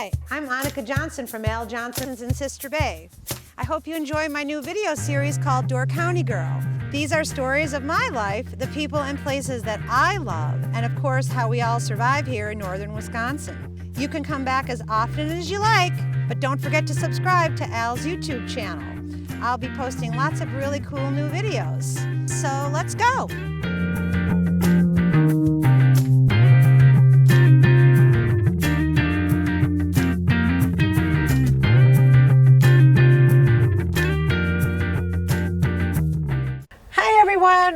Hi, I'm Annika Johnson from Al Johnson's in Sister Bay. I hope you enjoy my new video series called Door County Girl. These are stories of my life, the people and places that I love, and of course how we all survive here in northern Wisconsin. You can come back as often as you like, but don't forget to subscribe to Al's YouTube channel. I'll be posting lots of really cool new videos. So let's go.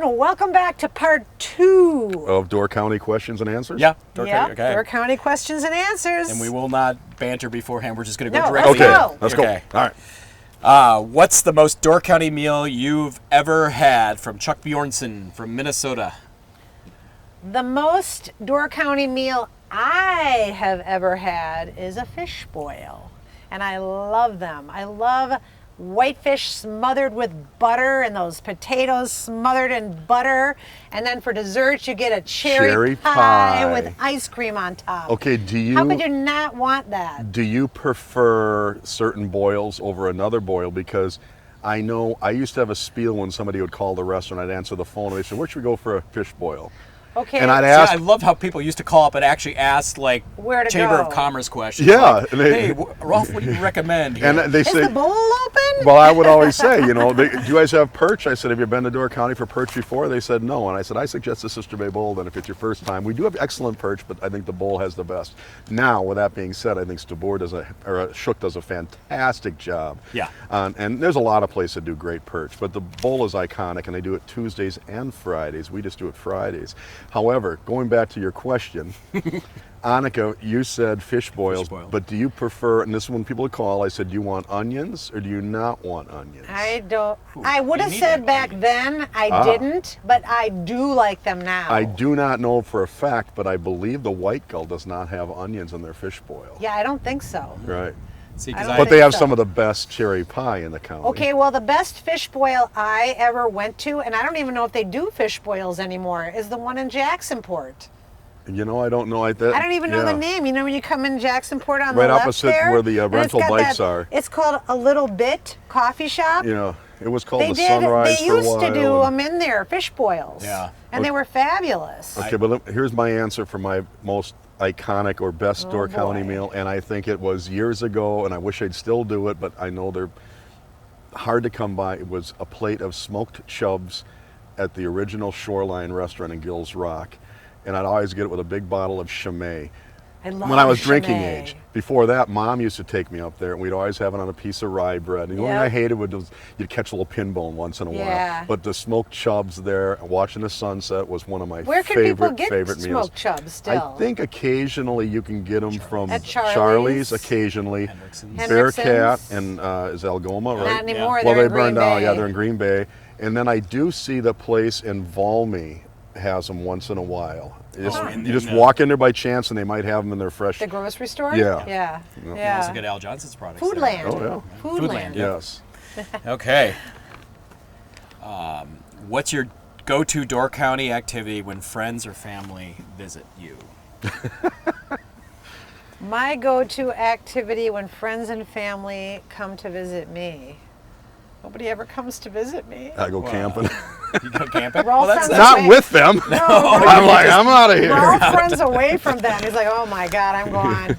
Welcome back to part 2 of Door County Questions and Answers. Yeah, Door County Questions and Answers. And we will not banter beforehand. We're just going to go No, directly. let's go. All right. What's the most Door County meal you've ever had? From Chuck Bjornson from Minnesota. The most Door County meal I have ever had is a fish boil, and I love them. I love whitefish smothered with butter and those potatoes smothered in butter, and then for dessert you get a cherry pie with ice cream on top. Okay, how could you not want that? Do you prefer certain boils over another boil? Because I know I used to have a spiel when somebody would call the restaurant. I'd answer the phone and they'd say, where should we go for a fish boil? Okay. And I'd ask. I love how people used to call up and actually ask like where to Chamber go. of Commerce questions. Yeah. Like, hey, Rolf, what do you recommend here? And they say, is the bowl open? Well, I would always say, do you guys have perch? I said, have you been to Door County for perch before? They said no. And I said, I suggest the Sister Bay Bowl then if it's your first time. We do have excellent perch, but I think the bowl has the best. Now, with that being said, I think Shook does a fantastic job. Yeah. And there's a lot of places that do great perch, but the bowl is iconic, and they do it Tuesdays and Fridays. We just do it Fridays. However, going back to your question, Annika, you said fish boils, but do you prefer, and this is when people call, I said, do you want onions or do you not want onions? I don't. I would have said back then I didn't, but I do like them now. I do not know for a fact, but I believe the White Gull does not have onions in their fish boil. Yeah, I don't think so. Right. See, but they have some of the best cherry pie in the county. Okay, well, the best fish boil I ever went to, and I don't even know if they do fish boils anymore, is the one in Jacksonport. I don't know. I don't even know the name. You know when you come in Jacksonport on the right left opposite there, where the rental bikes are. It's called A Little Bit Coffee Shop. It was called the Sunrise They for a used while. to do them in there, fish boils. Yeah. And they were fabulous. Okay, but here's my answer for my most iconic or best Door County meal, and I think it was years ago, and I wish I'd still do it, but I know they're hard to come by. It was a plate of smoked chubs at the original Shoreline restaurant in Gills Rock, and I'd always get it with a big bottle of Chimay. When I was drinking age. Before that, Mom used to take me up there, and we'd always have it on a piece of rye bread. And the only thing I hated was you'd catch a little pin bone once in a while. But the smoked chubs there, watching the sunset, was one of my favorite meals. Where can people get smoked chubs still? I think occasionally you can get them from at Charlie's occasionally. Bearcat and is Algoma, right? Not anymore. Well, they're they burned down. Bay. Yeah, they're in Green Bay. And then I do see the place in Valmy has them once in a while. You just walk in there by chance, and they might have them in their fresh. The grocery store? Yeah. Yeah. You can also get Al Johnson's products. Foodland. Oh, yeah. Foodland. Yes. Okay. What's your go-to Door County activity when friends or family visit you? My go-to activity when friends and family come to visit me. Nobody ever comes to visit me. I go camping. You go camping? Not with them. No, I'm like, I'm out of here. Rolf runs away from them. He's like, oh my God, I'm gone.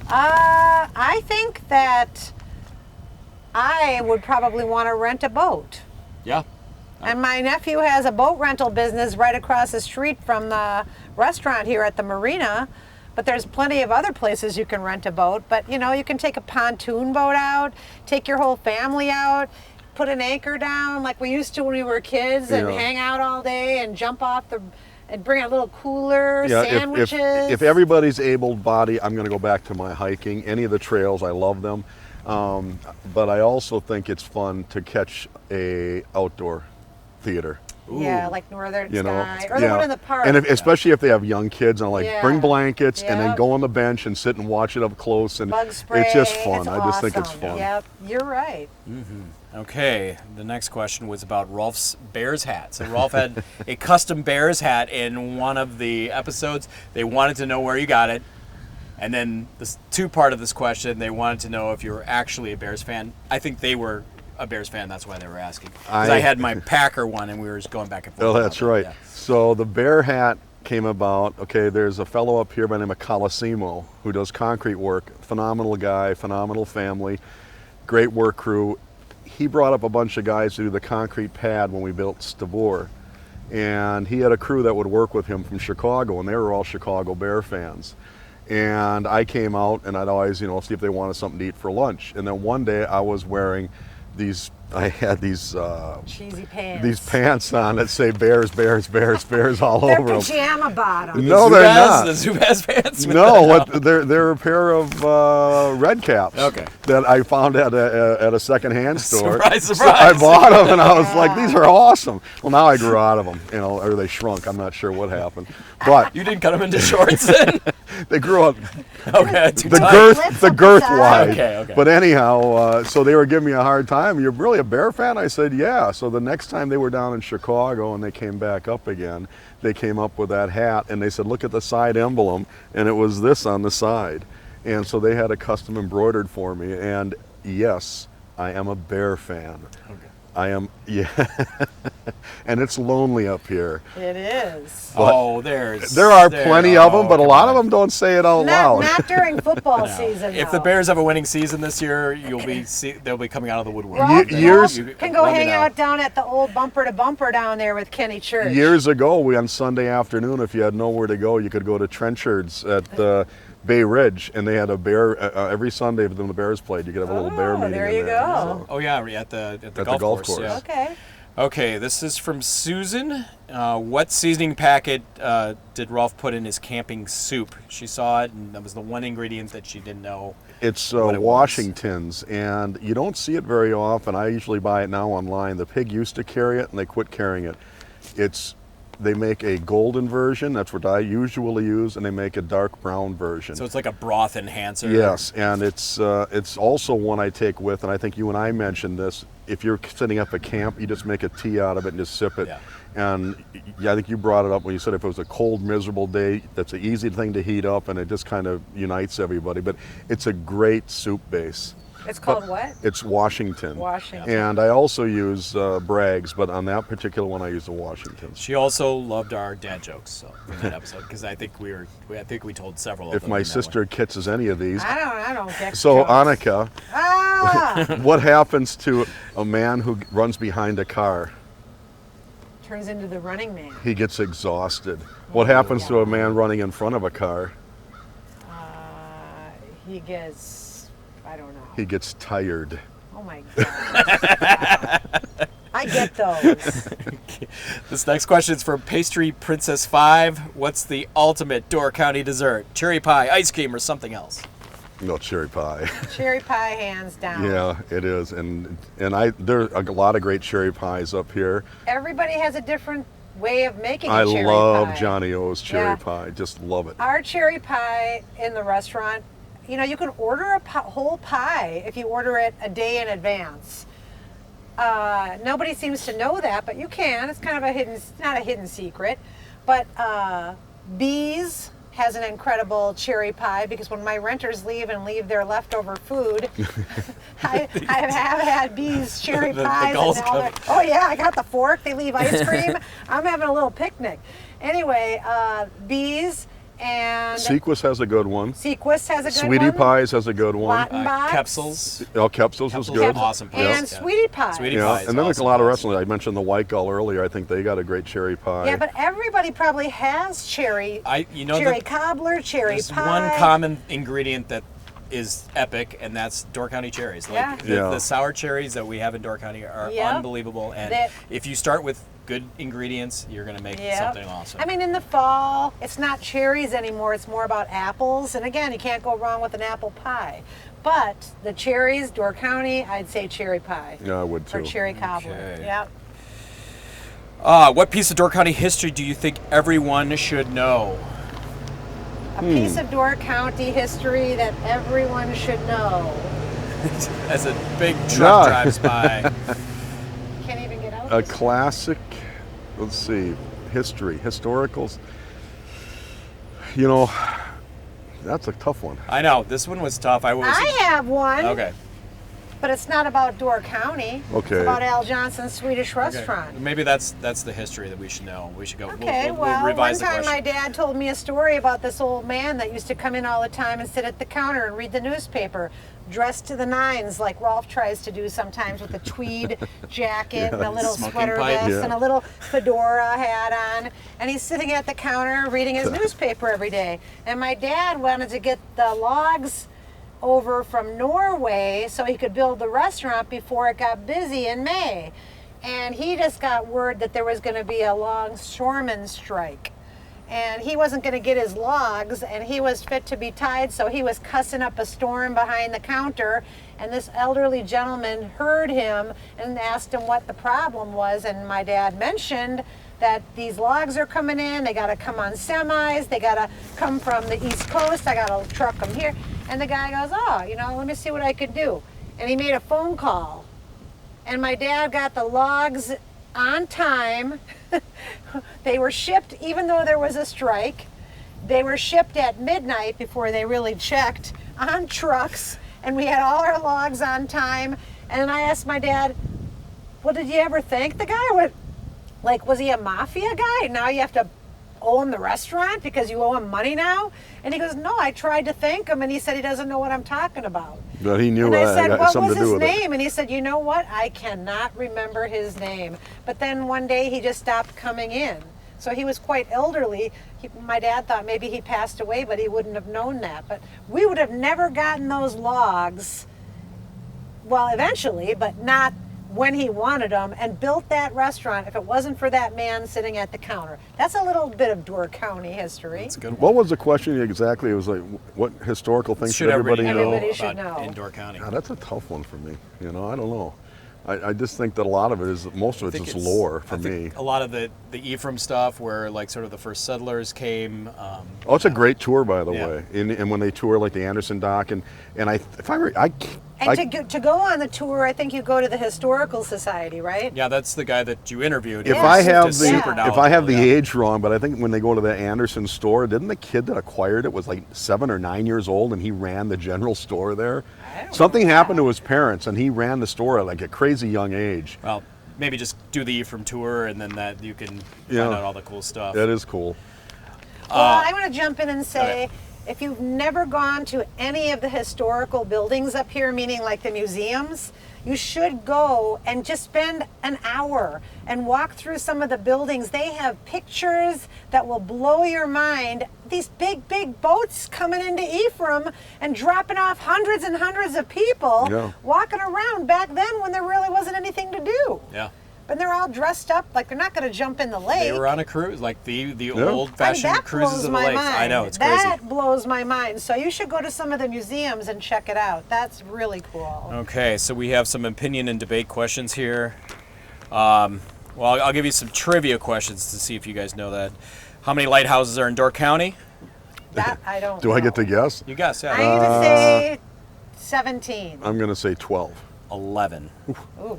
I think that I would probably want to rent a boat. Yeah. And my nephew has a boat rental business right across the street from the restaurant here at the marina. But there's plenty of other places you can rent a boat. But you can take a pontoon boat out, take your whole family out, put an anchor down like we used to when we were kids, and hang out all day and jump off and bring a little cooler, sandwiches. If everybody's able-bodied, I'm going to go back to my hiking. Any of the trails, I love them. But I also think it's fun to catch a outdoor theater. Yeah, like Northern Sky, or the one in the park. And especially if they have young kids, and bring blankets and then go on the bench and sit and watch it up close. And bug spray. It's just fun. I just think it's fun. Yep, you're right. Mm-hmm. Okay, the next question was about Rolf's Bears hat. So Rolf had a custom Bears hat in one of the episodes. They wanted to know where you got it. And then the two part of this question, they wanted to know if you were actually a Bears fan. I think they were a Bears fan. That's why they were asking. Because I had my Packer one, and we were just going back and forth. Oh, that's right. Yeah. So the bear hat came about. Okay, there's a fellow up here by the name of Colosimo who does concrete work. Phenomenal guy, phenomenal family, great work crew. He brought up a bunch of guys to do the concrete pad when we built Stavor. And he had a crew that would work with him from Chicago, and they were all Chicago Bear fans. And I came out, and I'd always, see if they wanted something to eat for lunch. And then one day I was wearing I had these cheesy pants. These pants on that say Bears, Bears, Bears, Bears all They're over them. pajama bottoms. No, they're not. The Zubaz pants? No, they're a pair of red caps. Okay. That I found at a secondhand store. Surprise, So surprise. I bought them, and I was like, these are awesome. Well, now I grew out of them, or they shrunk. I'm not sure what happened, but You didn't cut them into shorts then? they grew up Okay, too the tight. girth wide. Okay. But anyhow, so they were giving me a hard time. You're really a Bear fan? I said, yeah. So the next time they were down in Chicago and they came back up again, they came up with that hat, and they said, look at the side emblem, and it was this on the side. And so they had a custom embroidered for me, and yes, I am a Bear fan. Okay. I am, yeah. And it's lonely up here. It is. Oh, There are plenty of them, but a lot of them don't say it out loud. Not during football season. If though. the Bears have a winning season this year, they'll be coming out of the woodwork. Rolf, years- Rolf can go Let me hang know. out down at the old bumper to bumper down there with Kenny Church. Years ago, on Sunday afternoon, if you had nowhere to go, you could go to Trenchard's at Bay Ridge, and they had a bear every Sunday when the Bears played. You could have a little bear meeting. there in you there. go. Oh yeah, at the golf golf course. Yeah. Okay. Okay, this is from Susan. What seasoning packet did Rolf put in his camping soup? She saw it, and that was the one ingredient that she didn't know. It's what it was. Washington's, and you don't see it very often. I usually buy it now online. The pig used to carry it, and they quit carrying it. They make a golden version. That's what I usually use, and they make a dark brown version. So it's like a broth enhancer. Yes, and it's also one I take with, and I think you and I mentioned this. If you're setting up a camp, you just make a tea out of it and just sip it. Yeah. And I think you brought it up when you said if it was a cold, miserable day, that's an easy thing to heat up, and it just kind of unites everybody. But it's a great soup base. It's called what? It's Washington. Washington. And I also use Bragg's, but on that particular one, I use the Washingtons. She also loved our dad jokes from that episode because I think we told several of If them. my in that sister kitses any of these. I don't get So jokes. Annika, Ah! what happens to a man who runs behind a car? Turns into the Running Man. He gets exhausted. What happens to a man running in front of a car? He gets, I don't know. He gets tired. Oh my God. I get those. This next question is from Pastry Princess 5. What's the ultimate Door County dessert? Cherry pie, ice cream, or something else? No, cherry pie. Cherry pie, hands down. Yeah, it is. And there are a lot of great cherry pies up here. Everybody has a different way of making a I cherry love pie. Johnny O's cherry Yeah. pie. Just love it. Our cherry pie in the restaurant, you can order a whole pie if you order it a day in advance. Nobody seems to know that, but you can. It's kind of not a hidden secret. But Bees has an incredible cherry pie because when my renters leave and leave their leftover food, I have had Bees cherry The pies. gulls And now come. they're- oh yeah, I got the fork. They leave ice cream. I'm having a little picnic. Anyway, Bees and Sequus has a good one. Sequus has a good Sweetie one. Pies has a good one. Wattenbach. Capsules. Oh, Kepsels is Kepsels good. are awesome pies. And Yeah. Sweetie Pie. Sweetie Yeah, Pie is and then there's a awesome lot of pies. wrestling. I mentioned the White Gull earlier. I think they got a great cherry pie. Yeah, but everybody probably has cherry. Cherry cobbler, cherry There's pie. one common ingredient that is epic, and that's Door County cherries. Yeah. The sour cherries that we have in Door County are Yep. unbelievable. And That- if you start with good ingredients, you're going to make Yep. something awesome. I mean, in the fall, it's not cherries anymore. It's more about apples. And again, you can't go wrong with an apple pie. But the cherries, Door County, I'd say cherry pie. Yeah, I would Or too. cherry cobbler. Okay. Yep. What piece of Door County history do you think everyone should know? A piece of Door County history that everyone should know. As a big truck Yeah. drives by. Can't even get out. A this- classic, let's see, historicals. That's a tough one. I know this one was tough. I have one. Okay. But it's not about Door County. Okay. It's about Al Johnson's Swedish Okay. restaurant. Maybe that's the history that we should know. We should go. Okay, we'll well, one revise the time question. my dad told me a story about this old man that used to come in all the time and sit at the counter and read the newspaper, dressed to the nines like Rolf tries to do sometimes with a tweed jacket and a little Smoking sweater pipe. vest Yeah. and a little fedora hat on. And he's sitting at the counter reading his newspaper every day. And my dad wanted to get the logs over from Norway so he could build the restaurant before it got busy in May. And he just got word that there was going to be a longshoreman strike. And he wasn't going to get his logs, and he was fit to be tied, so he was cussing up a storm behind the counter. And this elderly gentleman heard him and asked him what the problem was. And my dad mentioned that these logs are coming in, they got to come on semis, they got to come from the East Coast, I got to truck them here. And the guy goes, oh, let me see what I can do. And he made a phone call. And my dad got the logs on time. They were shipped, even though there was a strike. They were shipped at midnight before they really checked on trucks. And we had all our logs on time. And I asked my dad, well, did you ever thank the guy? Was he a mafia guy? Now you have to owe him the restaurant because you owe him money now? And he goes, no, I tried to thank him, and he said he doesn't know what I'm talking about. But he knew and I that said, had what something was to do his with it. name? And he said, you know what? I cannot remember his name. But then one day he just stopped coming in. So he was quite elderly. My dad thought maybe he passed away, but he wouldn't have known that. But we would have never gotten those logs, well, eventually, but not when he wanted them, and built that restaurant if it wasn't for that man sitting at the counter. That's a little bit of Door County history. It's a good one. What was the question exactly? It was like, what historical things should everybody know? Everybody should about know. in Door County? God, that's a tough one for me. I don't know. I just think that a lot of it is, most of I it's think just lore for I think me. a lot of the Ephraim stuff, where like sort of the first settlers came. Oh, it's a great tour, by the Yeah. way. And when they tour like the Anderson Dock, and And to go on the tour, I think you go to the Historical Society, right? Yeah, that's the guy that you interviewed. if Yeah. I have Just the super if I have the knowledgeable, yeah. age wrong, but I think when they go to the Anderson store, didn't the kid that acquired it was like 7 or 9 years old, and he ran the general store there? I don't Something know happened that. to his parents, and he ran the store at like a crazy young age. Well, maybe just do the Ephraim tour, and then that you can Yeah. find out all the cool stuff. That is cool. Well, I want to jump in and say, if you've never gone to any of the historical buildings up here, meaning like the museums, you should go and just spend an hour and walk through some of the buildings. They have pictures that will blow your mind. These big, big boats coming into Ephraim and dropping off hundreds and hundreds of people Yeah. walking around back then when there really wasn't anything to do. Yeah. And they're all dressed up like they're not going to jump in the lake. They were on a cruise, like the Yeah. old-fashioned that cruises blows of the my lakes. mind. I know, it's That crazy. blows my mind. So you should go to some of the museums and check it out. That's really cool. Okay, so we have some opinion and debate questions here. Well, I'll give you some trivia questions to see if you guys know that. How many lighthouses are in Door County? That I don't Do know. I get to guess? You guess, yeah. I'm going to say 17. I'm going to say 12. 11. Ooh,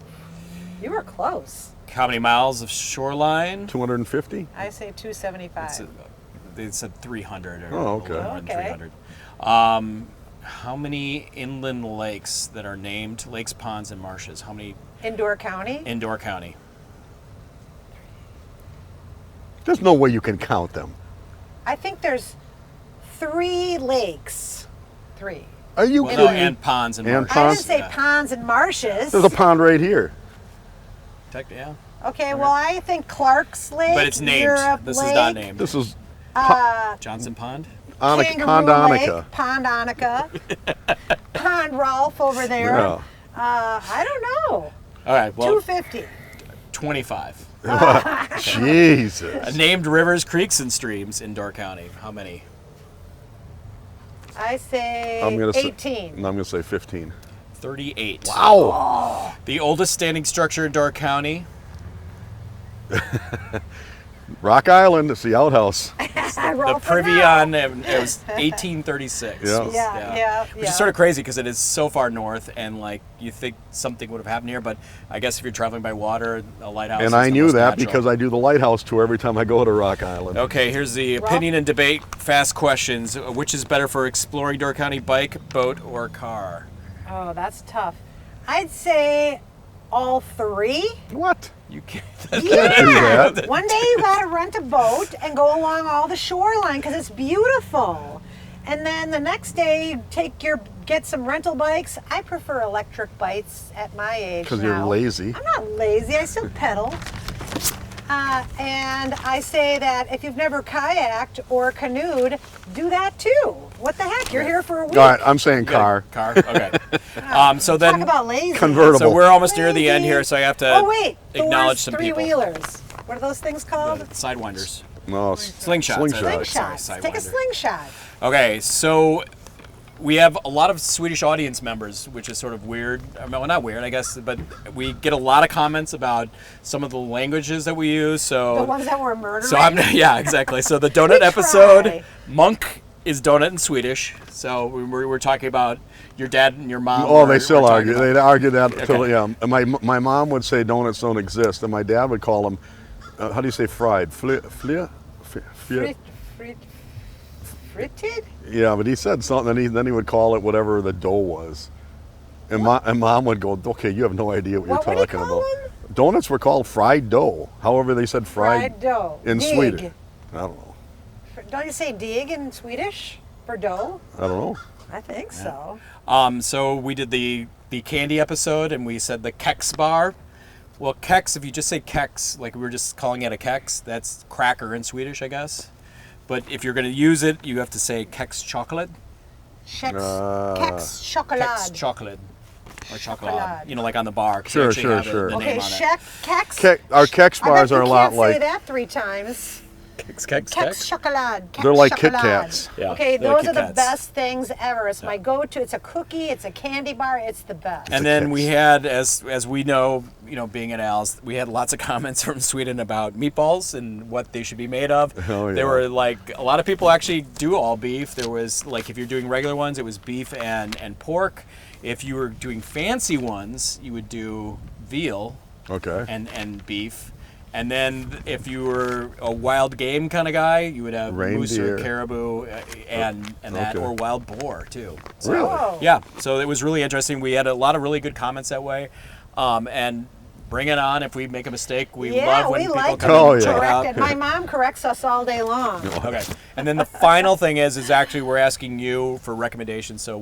you were close. How many miles of shoreline? 250? I say 275. They said 300 or Oh, okay. a little more than Okay. 300. How many inland lakes that are named lakes, ponds, and marshes? How many In Door County? in Door County? There's no way you can count them. I think there's 3 lakes. 3. Are you Well, no, kidding? and ponds and And marshes. I ponds? didn't say Yeah. ponds and marshes. There's a pond right here. Yeah. Okay, well, I think Clark's Lake, But it's named. Europe This Lake, is not named. This is Johnson Pond? Kangaroo Pond Lake, Annika. Pond Annika, Pond Rolf over there. Yeah. I don't know. All right, well, 250. 25. Jesus. Named rivers, creeks, and streams in Door County. How many? I say I'm gonna 18. I'm going to say 15. 38. Wow. The oldest standing structure in Door County. Rock Island, it's the outhouse. The privy on it was 1836. Yeah. Yeah. Which is sort of crazy because it is so far north, and like you think something would have happened here, but I guess if you're traveling by water, a lighthouse. And is I the knew most that natural. because I do the lighthouse tour every time I go to Rock Island. Okay, here's the opinion and debate. Fast questions. Which is better for exploring Door County: bike, boat, or car? Oh, that's tough. I'd say all three. What? You can't. Yeah. that. One day you gotta rent a boat and go along all the shoreline because it's beautiful. And then the next day you get some rental bikes. I prefer electric bikes at my age. Because you're now. lazy. I'm not lazy. I still pedal. And I say that if you've never kayaked or canoed, do that too. What the heck? You're here for a week. All right, I'm saying car. Car. Okay. So then. Talk about lazy. Convertible. So we're almost near the end here, so I have to Oh wait, acknowledge Thor's some people. three-wheelers. What are those things called? Sidewinders. No, Slingshots. Slingshot. Sorry, Slingshots. Take a Sidewinder. slingshot. Okay, so we have a lot of Swedish audience members, which is sort of weird. Well, not weird, I guess, but we get a lot of comments about some of the languages that we use. So The ones that were murdering. So yeah, exactly. So the donut We episode, try. monk is donut in Swedish. So we're talking about your dad and your mom. Oh, were they still talking argue. about- They argue that until, Okay. yeah. And my mom would say donuts don't exist, and my dad would call them, how do you say fried? Frit? Fritted? Yeah, but he said something, then he would call it whatever the dough was. And mom would go, okay, you have no idea what What you're would he talking call about. them? Donuts were called fried dough. However, they said fried dough. in Dig. Swedish. I don't know. Don't you say dig in Swedish for dough? I don't know. I think so. So we did the candy episode, and we said the Kex bar. Well, Kex, if you just say Kex, like we were just calling it a Kex, that's cracker in Swedish, I guess. But if you're going to use it, you have to say Kex chocolate. Kex chocolate. Kex chocolate. Or chocolate. Chocolate. You know, like on the bar. 'cause Sure, they actually sure, have sure. The Okay, name on it. Kex. Our Kex I bet bars you are a lot can't like, say that 3 times. Kex. Kex chocolate. they're like Kit chocolate. Kats. Yeah, Okay, they're like those are Kit the Kats. best things ever. It's my go-to. It's a cookie. It's a candy bar. It's the best. And a then Kex. we had, as we know, being at Al's, we had lots of comments from Sweden about meatballs and what they should be made of. Oh, yeah. There were like a lot of people actually do all beef. There was like if you're doing regular ones, it was beef and pork. If you were doing fancy ones, you would do veal Okay. and beef. And then if you were a wild game kind of guy, you would have moose or Reindeer. caribou and that, Okay. or wild boar too. So, Really? Oh. yeah, so it was really interesting. We had a lot of really good comments that way. And bring it on if we make a mistake. We love when we people like come Oh, in and yeah. check it out. corrected. My mom corrects us all day long. Okay. And then the final thing is actually we're asking you for recommendations. So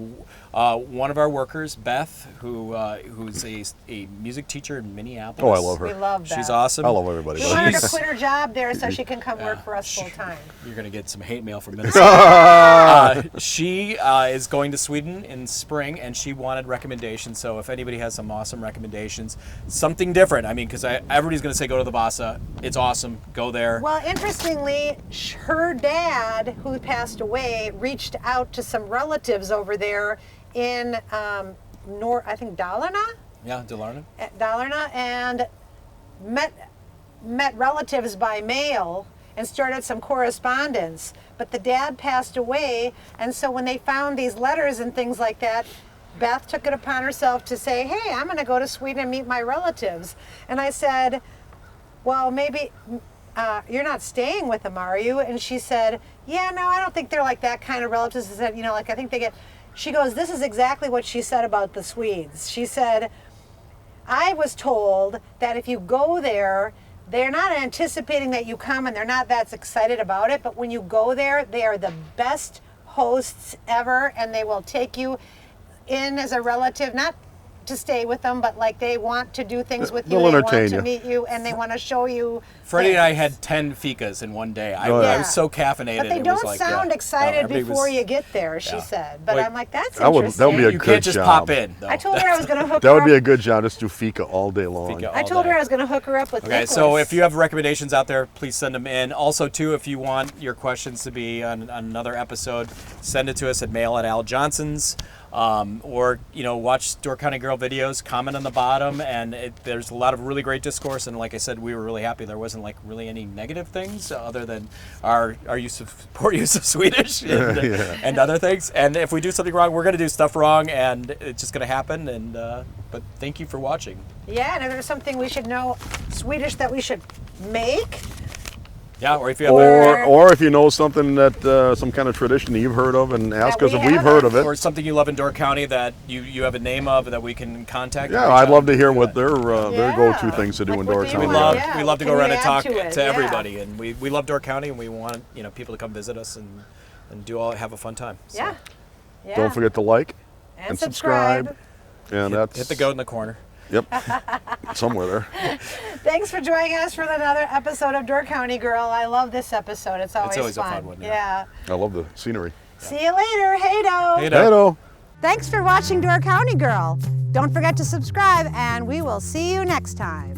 one of our workers, Beth, who's a music teacher in Minneapolis. Oh, I love her. We love that. She's awesome. I love everybody. We want her to She's- quit her job there so she can come work for us full time. You're going to get some hate mail from Minnesota. She is going to Sweden in spring, and she wanted recommendations. So if anybody has some awesome recommendations, something different. I mean, because everybody's going to say go to the Vasa. It's awesome. Go there. Well, interestingly, her dad, who passed away, reached out to some relatives over there in I think Dalarna, Yeah, Dalarna. and met relatives by mail and started some correspondence. But the dad passed away, and so when they found these letters and things like that, Beth took it upon herself to say, hey, I'm going to go to Sweden and meet my relatives. And I said, well, maybe you're not staying with them, are you? And she said, yeah, no, I don't think they're like that kind of relatives. I said, I think they get... She goes, this is exactly what she said about the Swedes. She said, I was told that if you go there, they're not anticipating that you come and they're not that excited about it, but when you go there, they are the best hosts ever, and they will take you in as a relative, not to stay with them, but like they want to do things with you. They'll They entertain want to you. meet you, and they want to show you. Freddie and I things. had 10 ficas in one day. I Yeah. was so caffeinated. But they it don't was like, sound yeah. excited No, everybody before was- you get there, she yeah. said. But Like, I'm like, that's that would interesting. be a You good can't just job. pop in. though. I told her I was going to hook That her would up. be a good job. Just do fika all day long. Fika I all told her day. I was going to hook her up with Okay, Nicholas. so if you have recommendations out there, please send them in. Also, too, if you want your questions to be on another episode, send it to us at mail@aljohnsons. or watch Door County Girl videos, comment on the bottom, and there's a lot of really great discourse. And like I said, we were really happy there wasn't like really any negative things other than our poor use of Swedish and other things. And if we do something wrong, we're going to do stuff wrong, and it's just going to happen. And but thank you for watching. Yeah, and if there's something we should know Swedish that we should make. Yeah, or if you have or if you know something that some kind of tradition that you've heard of, and ask us if we've heard of it, or something you love in Door County that you have a name of that we can contact. Yeah, I'd love to hear what their go-to things to do in Door County. We love to go around and talk to everybody, and we love Door County, and we want people to come visit us and have a fun time. So. Yeah. Don't forget to like and subscribe. And hit the goat in the corner. Yep, somewhere there. Thanks for joining us for another episode of Door County Girl. I love this episode. It's always fun. A fun one. Yeah. I love the scenery. See you later. Hey-do. Hey-do. Thanks for watching Door County Girl. Don't forget to subscribe, and we will see you next time.